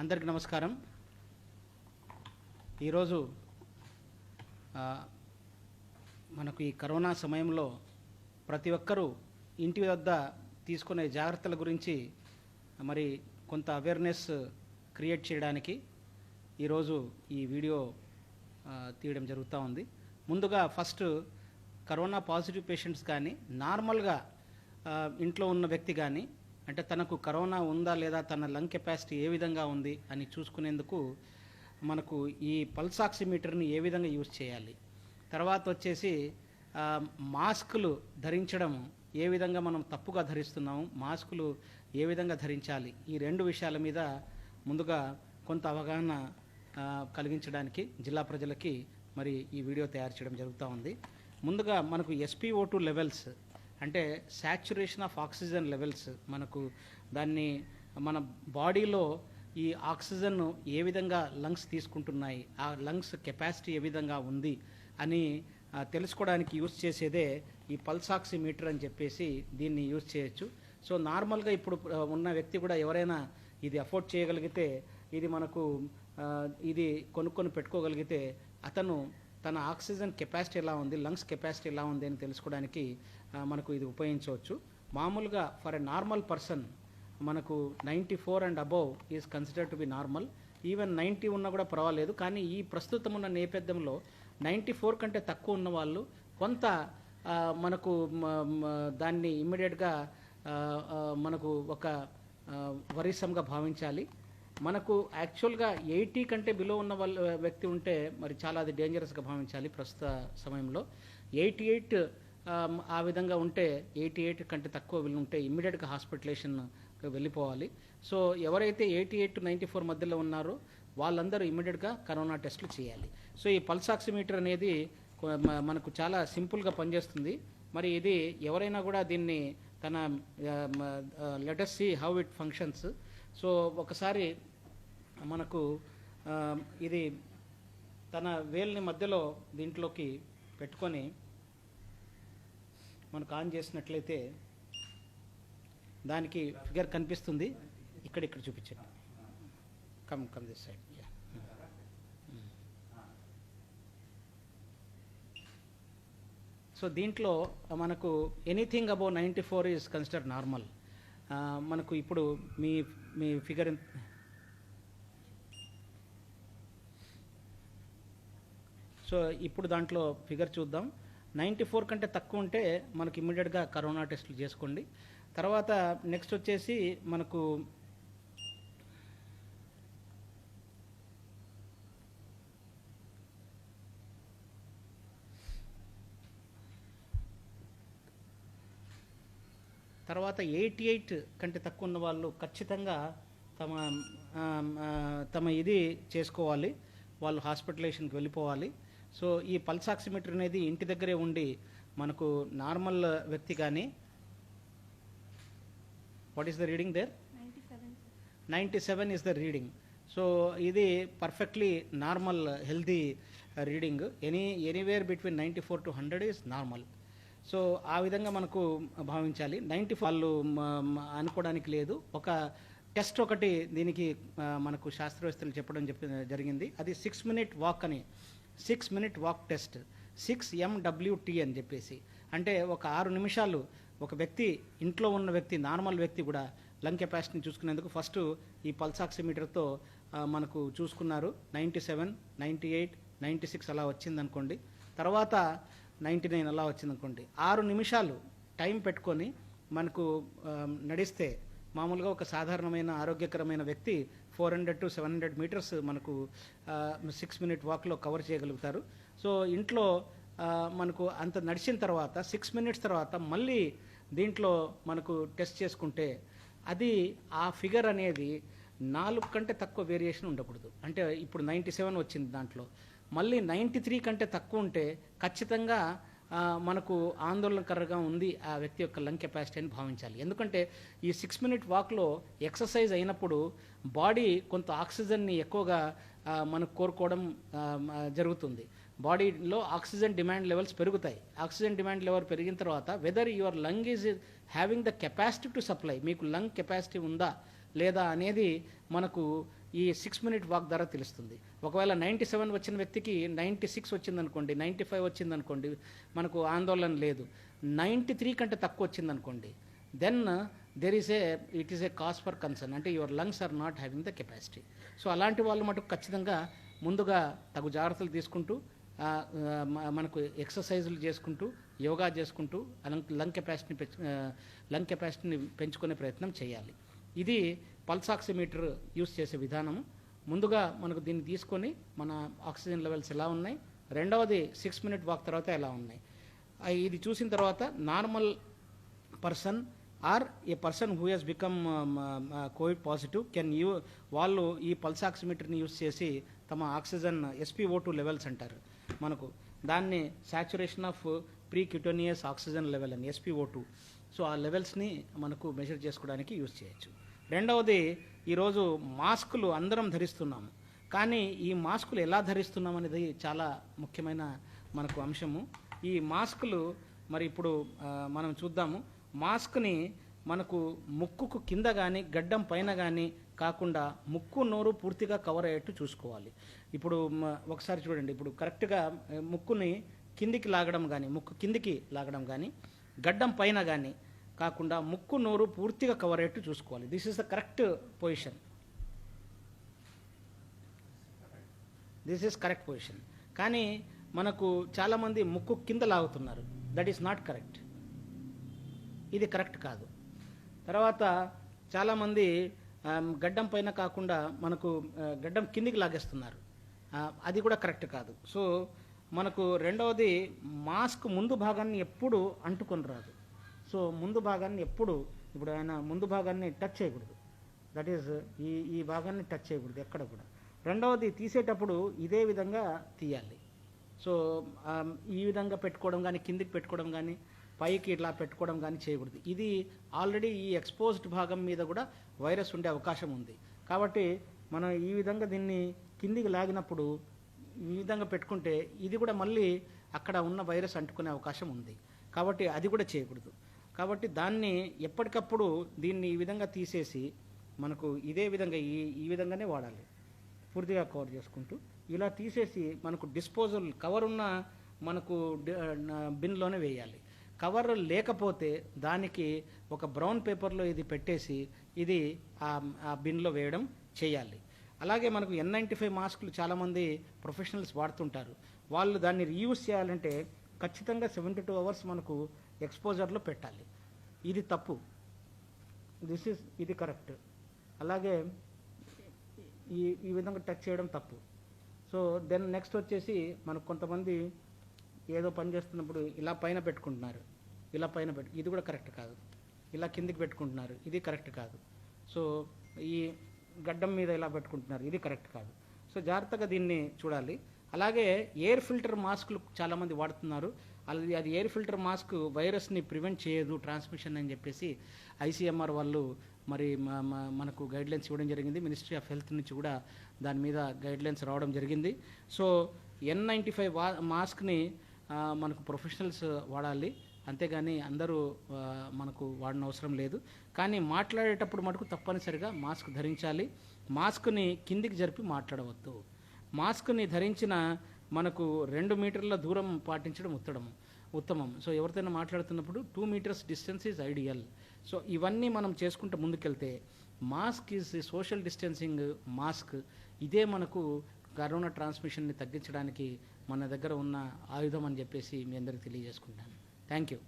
అందరికీ నమస్కారం. ఈరోజు మనకు ఈ కరోనా సమయంలో ప్రతి ఒక్కరూ ఇంటి వద్ద తీసుకునే జాగ్రత్తల గురించి మరి కొంత అవేర్నెస్ క్రియేట్ చేయడానికి ఈరోజు ఈ వీడియో తీయడం జరుగుతూ ఉంది. ముందుగా ఫస్ట్ కరోనా పాజిటివ్ పేషెంట్స్ కానీ నార్మల్గా ఇంట్లో ఉన్న వ్యక్తి కానీ అంటే తనకు కరోనా ఉందా లేదా, తన లంగ్ కెపాసిటీ ఏ విధంగా ఉంది అని చూసుకునేందుకు మనకు ఈ పల్స్ ఆక్సిమీటర్ని ఏ విధంగా యూజ్ చేయాలి, తర్వాత వచ్చేసి మాస్కులు ధరించడం ఏ విధంగా మనం తప్పుగా ధరిస్తున్నాము, మాస్కులు ఏ విధంగా ధరించాలి, ఈ రెండు విషయాల మీద ముందుగా కొంత అవగాహన కలిగించడానికి జిల్లా ప్రజలకి మరి ఈ వీడియో తయారు చేయడం జరుగుతూ ఉంది. ముందుగా మనకు SpO2 లెవెల్స్ అంటే సాచురేషన్ ఆఫ్ ఆక్సిజన్ లెవెల్స్, మనకు దాన్ని మన బాడీలో ఈ ఆక్సిజన్ ఏ విధంగా లంగ్స్ తీసుకుంటున్నాయి, ఆ లంగ్స్ కెపాసిటీ ఏ విధంగా ఉంది అని తెలుసుకోవడానికి యూజ్ చేసేదే ఈ పల్స్ ఆక్సిమీటర్ అని చెప్పేసి దీన్ని యూజ్ చేయొచ్చు. సో నార్మల్గా ఇప్పుడు ఉన్న వ్యక్తి కూడా ఎవరైనా ఇది అఫోర్డ్ చేయగలిగితే, ఇది మనకు ఇది కొనుక్కొని పెట్టుకోగలిగితే అతను తన ఆక్సిజన్ కెపాసిటీ ఎలా ఉంది, లంగ్స్ కెపాసిటీ ఎలా ఉంది అని తెలుసుకోవడానికి మనకు ఇది ఉపయోగించవచ్చు. మామూలుగా ఫర్ ఎ నార్మల్ పర్సన్ మనకు 94 and above is considered to be normal. Even 90 ఉన్నా కూడా పర్వాలేదు, కానీ ఈ ప్రస్తుతం ఉన్న నేపథ్యంలో 94 కంటే తక్కువ ఉన్న వాళ్ళు కొంత మనకు దాన్ని ఇమ్మీడియట్గా మనకు ఒక వరీసంగా భావించాలి. మనకు యాక్చువల్గా 80 కంటే బిలో ఉన్న వ్యక్తి ఉంటే మరి చాలా అది డేంజరస్గా భావించాలి. ప్రస్తుత సమయంలో 88 ఆ విధంగా ఉంటే, 88 కంటే తక్కువ ఉంటే ఇమ్మీడియట్గా హాస్పిటలైజేషన్ వెళ్ళిపోవాలి. సో ఎవరైతే 88 to 94 మధ్యలో ఉన్నారో వాళ్ళందరూ ఇమ్మీడియట్గా కరోనా టెస్టులు చేయాలి. సో ఈ పల్స్ ఆక్సిమీటర్ అనేది మనకు చాలా సింపుల్గా పనిచేస్తుంది. మరి ఇది ఎవరైనా కూడా దీన్ని తన let us see how it functions. So ఒకసారి మనకు ఇది తన వేల్ని మధ్యలో దీంట్లోకి పెట్టుకొని మనకు ఆన్ చేసినట్లయితే దానికి ఫిగర్ కనిపిస్తుంది. ఇక్కడ చూపించండి. Come this side. సో దీంట్లో మనకు anything above 94 is considered normal. మనకు ఇప్పుడు మీ ఫిగర్ సో ఇప్పుడు దాంట్లో ఫిగర్ చూద్దాం. 94 కంటే తక్కువ ఉంటే మనకు ఇమ్మీడియట్గా కరోనా టెస్టులు చేసుకోండి. తర్వాత నెక్స్ట్ వచ్చేసి మనకు తర్వాత 88 కంటే తక్కువ ఉన్న వాళ్ళు ఖచ్చితంగా తమ ఇది చేసుకోవాలి, వాళ్ళు హాస్పిటలైజేషన్కి వెళ్ళిపోవాలి. సో ఈ పల్స్ ఆక్సిమీటర్ అనేది ఇంటి దగ్గరే ఉండి మనకు నార్మల్ వ్యక్తి కానీ, what is the reading there? 97 is the reading. So ఇది perfectly normal healthy reading. Anywhere between 94 to 100 is normal. So ఆ విధంగా మనకు భావించాలి. 90 వాళ్ళు అనుకోవడానికి లేదు. ఒక టెస్ట్ ఒకటి దీనికి మనకు శాస్త్రవేత్తలు చెప్పడం జరిగింది. అది 6 minute వాక్ అని, 6 minute వాక్ టెస్ట్, 6MWT అని చెప్పేసి. అంటే ఒక 6 నిమిషాలు ఒక వ్యక్తి, ఇంట్లో ఉన్న వ్యక్తి, నార్మల్ వ్యక్తి కూడా లంగ్ కెపాసిటీని చూసుకునేందుకు ఫస్ట్ ఈ పల్స్ ఆక్సిమీటర్తో మనకు చూసుకున్నారు. 97, 98, 96 అలా వచ్చిందనుకోండి. తర్వాత 99 అలా వచ్చిందనుకోండి. 6 నిమిషాలు టైం పెట్టుకొని మనకు నడిస్తే మామూలుగా ఒక సాధారణమైన ఆరోగ్యకరమైన వ్యక్తి 400 to 700 మీటర్స్ మనకు 6 minute వాక్లో కవర్ చేయగలుగుతారు. సో ఇంట్లో మనకు అంత నడిచిన తర్వాత 6 minutes తర్వాత మళ్ళీ దీంట్లో మనకు టెస్ట్ చేసుకుంటే అది ఆ ఫిగర్ అనేది 4 కంటే తక్కువ వేరియేషన్ ఉండకూడదు. అంటే ఇప్పుడు 97 వచ్చింది, దాంట్లో మళ్ళీ 93 కంటే తక్కువ ఉంటే ఖచ్చితంగా మనకు ఆందోళనకరంగా ఉంది ఆ వ్యక్తి యొక్క లంగ్ కెపాసిటీ అని భావించాలి. ఎందుకంటే ఈ 6 minute వాక్లో ఎక్సర్సైజ్ అయినప్పుడు బాడీ కొంత ఆక్సిజన్ని ఎక్కువగా మనకు కోరుకోవడం జరుగుతుంది. బాడీలో ఆక్సిజన్ డిమాండ్ లెవెల్స్ పెరుగుతాయి. ఆక్సిజన్ డిమాండ్ లెవెల్ పెరిగిన తర్వాత weather your lung is having the capacity to supply, మీకు లంగ్ కెపాసిటీ ఉందా లేదా అనేది మనకు ఈ 6 మినిట్ వాక్ ద్వారా తెలుస్తుంది. ఒకవేళ 97 వచ్చిన వ్యక్తికి 96 వచ్చిందనుకోండి, 95 వచ్చిందనుకోండి, మనకు ఆందోళన లేదు. 93 కంటే తక్కువ వచ్చిందనుకోండి, then it is a cause for concern, అంటే your lungs are not having the capacity. So అలాంటి వాళ్ళు మటుకు ఖచ్చితంగా ముందుగా తగు జాగ్రత్తలు తీసుకుంటూ మనకు ఎక్సర్సైజులు చేసుకుంటూ, యోగా చేసుకుంటూ లంగ్ కెపాసిటీని పెంచుకునే ప్రయత్నం చేయాలి. ఇది పల్స్ ఆక్సిమీటర్ యూస్ చేసే విధానము. ముందుగా మనకు దీన్ని తీసుకొని మన ఆక్సిజన్ లెవెల్స్ ఎలా ఉన్నాయి, రెండవది 6 మినిట్ వాక్ తర్వాత ఎలా ఉన్నాయి, ఇది చూసిన తర్వాత normal person or a person who has become covid positive వాళ్ళు ఈ పల్స్ ఆక్సిమీటర్ని యూస్ చేసి తమ ఆక్సిజన్ SpO2 లెవెల్స్ అంటారు మనకు, దాన్ని సాచురేషన్ ఆఫ్ ప్రీక్యూటోనియస్ ఆక్సిజన్ లెవెల్ అని SpO2. సో ఆ లెవెల్స్ని మనకు మెజర్ చేసుకోవడానికి యూజ్ చేయొచ్చు. రెండవది, ఈరోజు మాస్కులు అందరం ధరిస్తున్నాము, కానీ ఈ మాస్కులు ఎలా ధరిస్తున్నాం అనేది చాలా ముఖ్యమైన మనకు అంశము. ఈ మాస్కులు మరి ఇప్పుడు మనం చూద్దాము. మాస్క్ని మనకు ముక్కుకు కింద కానీ గడ్డం పైన కానీ కాకుండా ముక్కు నోరు పూర్తిగా కవర్ అయ్యేట్టు చూసుకోవాలి. ఇప్పుడు ఒకసారి చూడండి, ఇప్పుడు కరెక్ట్గా ముక్కుని కిందికి లాగడం కానీ, ముక్కు కిందికి లాగడం కానీ, గడ్డం పైన కానీ కాకుండా ముక్కు నోరు పూర్తిగా కవర్ అయ్యేట్టు చూసుకోవాలి. This is the correct position. This is correct position. కానీ మనకు చాలామంది ముక్కు కింద లాగుతున్నారు. That is not correct. ఇది కరెక్ట్ కాదు. తర్వాత చాలామంది గడ్డం పైన కాకుండా మనకు గడ్డం కిందికి లాగేస్తున్నారు. అది కూడా కరెక్ట్ కాదు. సో మనకు రెండవది, మాస్క్ ముందు భాగాన్ని ఎప్పుడు అంటుకొని రాదు. సో ముందు భాగాన్ని ఎప్పుడు, ఇప్పుడు ఆయన ముందు భాగాన్ని టచ్ చేయకూడదు. దట్ ఈస్ ఈ భాగాన్ని టచ్ చేయకూడదు ఎక్కడ కూడా. రెండవది, తీసేటప్పుడు ఇదే విధంగా తీయాలి. సో ఈ విధంగా పెట్టుకోవడం కానీ, కిందికి పెట్టుకోవడం కానీ, పైకి ఇట్లా పెట్టుకోవడం కానీ చేయకూడదు. ఇది ఆల్రెడీ ఈ ఎక్స్పోజ్డ్ భాగం మీద కూడా వైరస్ ఉండే అవకాశం ఉంది. కాబట్టి మనం ఈ విధంగా దీన్ని కిందికి లాగినప్పుడు ఈ విధంగా పెట్టుకుంటే ఇది కూడా మళ్ళీ అక్కడ ఉన్న వైరస్ అంటుకునే అవకాశం ఉంది. కాబట్టి అది కూడా చేయకూడదు. కాబట్టి దాన్ని ఎప్పటికప్పుడు దీన్ని ఈ విధంగా తీసేసి మనకు ఇదే విధంగా ఈ విధంగానే వాడాలి. పూర్తిగా కవర్ చేసుకుంటూ ఇలా తీసేసి మనకు డిస్పోజల్ కవర్ ఉన్న మనకు బిన్లోనే వేయాలి. కవర్ లేకపోతే దానికి ఒక బ్రౌన్ పేపర్లో ఇది పెట్టేసి ఇది ఆ బిన్లో వేయడం చేయాలి. అలాగే మనకు N95 మాస్కులు చాలామంది ప్రొఫెషనల్స్ వాడుతుంటారు. వాళ్ళు దాన్ని రీయూజ్ చేయాలంటే ఖచ్చితంగా 72 అవర్స్ మనకు ఎక్స్పోజర్లో పెట్టాలి. ఇది తప్పు. ఇది కరెక్ట్. అలాగే ఈ విధంగా టచ్ చేయడం తప్పు. సో దెన్ నెక్స్ట్ వచ్చేసి మనకు కొంతమంది ఏదో పని చేస్తున్నప్పుడు ఇలా పైన పెట్టుకుంటున్నారు, ఇది కూడా కరెక్ట్ కాదు. ఇలా కిందికి పెట్టుకుంటున్నారు, ఇది కరెక్ట్ కాదు. సో ఈ గడ్డం మీద ఇలా పెట్టుకుంటున్నారు, ఇది కరెక్ట్ కాదు. సో జాగ్రత్తగా దీన్ని చూడాలి. అలాగే ఎయిర్ ఫిల్టర్ మాస్కులు చాలామంది వాడుతున్నారు. అది ఎయిర్ ఫిల్టర్ మాస్క్ వైరస్ని ప్రివెంట్ చేయదు ట్రాన్స్మిషన్ అని చెప్పేసి ICMR వాళ్ళు మరి మనకు గైడ్లైన్స్ ఇవ్వడం జరిగింది. మినిస్ట్రీ ఆఫ్ హెల్త్ నుంచి కూడా దాని మీద గైడ్లైన్స్ రావడం జరిగింది. సో N95 మాస్క్ని మనకు ప్రొఫెషనల్స్ వాడాలి, అంతేగాని అందరూ మనకు వాడిన అవసరం లేదు. కానీ మాట్లాడేటప్పుడు మటుకు తప్పనిసరిగా మాస్క్ ధరించాలి. మాస్క్ని కిందికి జరిపి మాట్లాడవద్దు. మాస్క్ని ధరించిన మనకు 2 మీటర్ల దూరం పాటించడం ఉత్తమం. సో ఎవరితోనైనా మాట్లాడుతున్నప్పుడు 2 meters distance is ideal. So ఇవన్నీ మనం చేసుకుంటూ ముందుకెళ్తే mask is social distancing mask. ఇదే మనకు కరోనా ట్రాన్స్మిషన్ని తగ్గించడానికి మన దగ్గర ఉన్న ఆయుధం అని చెప్పేసి మీ అందరికీ తెలియజేసుకుంటాను. Thank you.